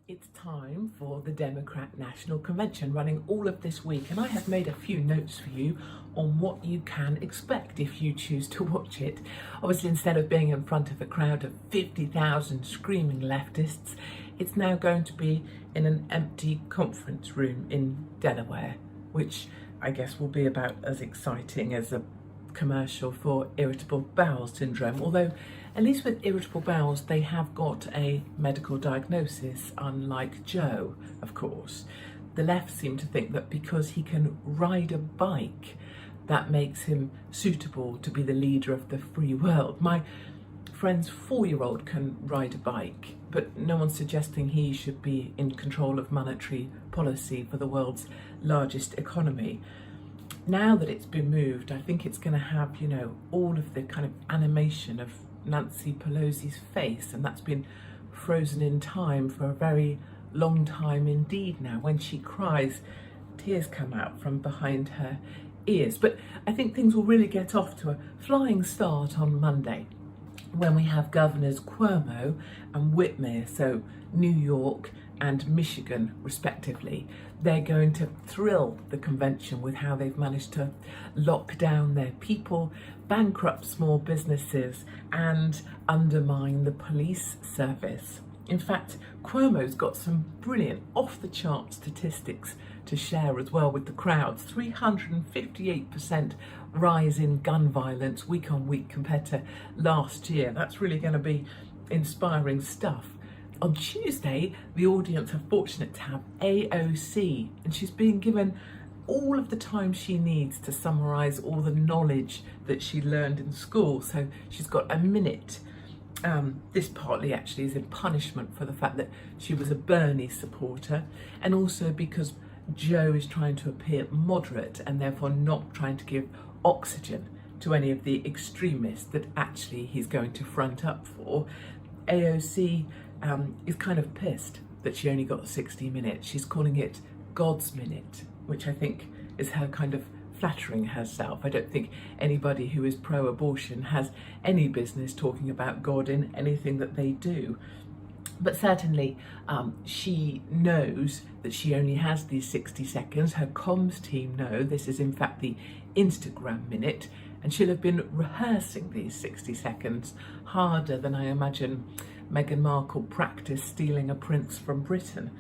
It's time for the Democrat National Convention running all of this week, and I have made a few notes for you on what you can expect if you choose to watch it. Obviously, instead of being in front of a crowd of 50,000 screaming leftists, it's now going to be in an empty conference room in Delaware, which I guess will be about as exciting as a commercial for irritable bowel syndrome, although at least with irritable bowels they have got a medical diagnosis, unlike Joe, of course. The left seem to think that because he can ride a bike, that makes him suitable to be the leader of the free world. My friend's 4-year-old can ride a bike, but no one's suggesting he should be in control of monetary policy for the world's largest economy. Now that it's been moved, I think it's going to have, all of the kind of animation of Nancy Pelosi's face, and that's been frozen in time for a very long time indeed now. When she cries, tears come out from behind her ears. But I think things will really get off to a flying start on Monday, when we have Governors Cuomo and Whitmer, so New York and Michigan respectively. They're going to thrill the convention with how they've managed to lock down their people, bankrupt small businesses, and undermine the police service. In fact, Cuomo's got some brilliant off-the-chart statistics to share as well with the crowds. 358% rise in gun violence week on week compared to last year. That's really going to be inspiring stuff. On Tuesday, the audience are fortunate to have AOC, and she's being given all of the time she needs to summarise all the knowledge that she learned in school. So she's got a minute. This partly actually is in punishment for the fact that she was a Bernie supporter, and also because Joe is trying to appear moderate and therefore not trying to give oxygen to any of the extremists that actually he's going to front up for. AOC is kind of pissed that she only got 60 minutes. She's calling it God's minute, which I think is her kind of flattering herself. I don't think anybody who is pro-abortion has any business talking about God in anything that they do. But certainly she knows that she only has these 60 seconds. Her comms team know this is in fact the Instagram minute, and she'll have been rehearsing these 60 seconds harder than I imagine Meghan Markle practiced stealing a prince from Britain.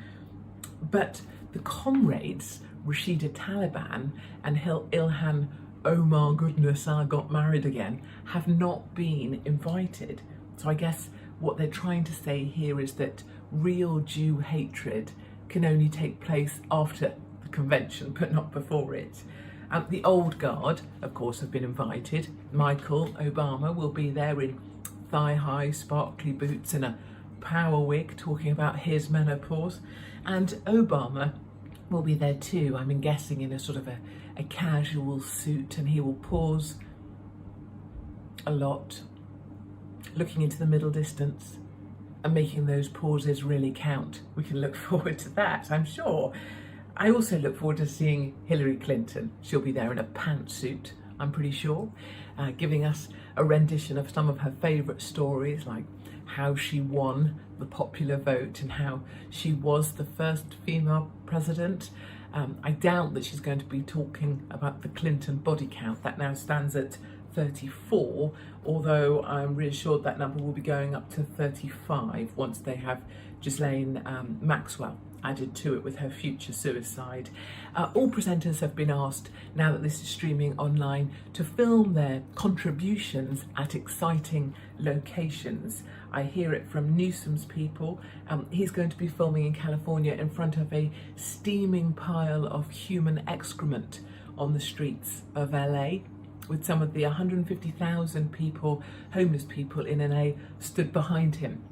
But the comrades, Rashida Taliban and Ilhan Oh my goodness, I got married again, have not been invited. So I guess what they're trying to say here is that real Jew hatred can only take place after the convention, but not before it. The old guard, of course, have been invited. Michael Obama will be there in thigh-high sparkly boots and a power wig talking about his menopause. And Obama will be there too, I'm guessing in a sort of a casual suit, and he will pause a lot, looking into the middle distance and making those pauses really count. We can look forward to that, I'm sure. I also look forward to seeing Hillary Clinton. She'll be there in a pantsuit, I'm pretty sure, giving us a rendition of some of her favourite stories, like how she won the popular vote and how she was the first female president. I doubt that she's going to be talking about the Clinton body count. That now stands at 34, although I'm reassured that number will be going up to 35 once they have Ghislaine Maxwell added to it with her future suicide. All presenters have been asked, now that this is streaming online, to film their contributions at exciting locations. I hear it from Newsom's people. He's going to be filming in California in front of a steaming pile of human excrement on the streets of LA, with some of the 150,000 people, homeless people in LA, stood behind him.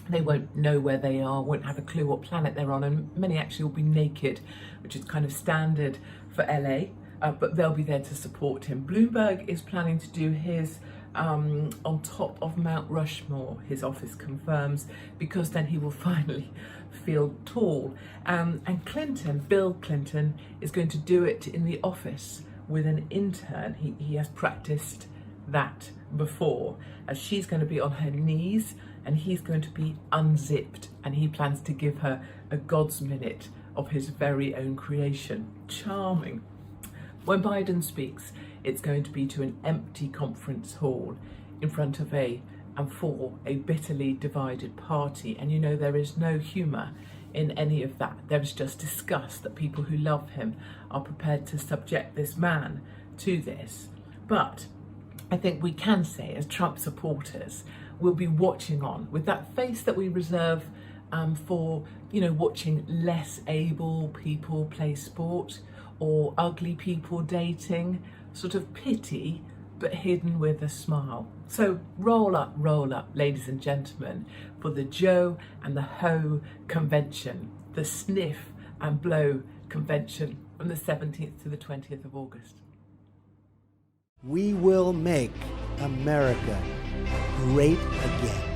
They won't know where they are, won't have a clue what planet they're on, and many actually will be naked, which is kind of standard for LA, but they'll be there to support him. Bloomberg is planning to do his on top of Mount Rushmore, his office confirms, because then he will finally feel tall. And Clinton, Bill Clinton, is going to do it in the office with an intern. He has practiced that before, as she's going to be on her knees and he's going to be unzipped, and he plans to give her a God's minute of his very own creation. Charming. When Biden speaks, it's going to be to an empty conference hall in front of and for a bitterly divided party. And you know, there is no humour in any of that. There is just disgust that people who love him are prepared to subject this man to this. But I think we can say, as Trump supporters, we'll be watching on with that face that we reserve for, you know, watching less able people play sport or ugly people dating, sort of pity, but hidden with a smile. So roll up, ladies and gentlemen, for the Joe and the Ho convention, the Sniff and Blow convention from the 17th to the 20th of August. We will make America great again.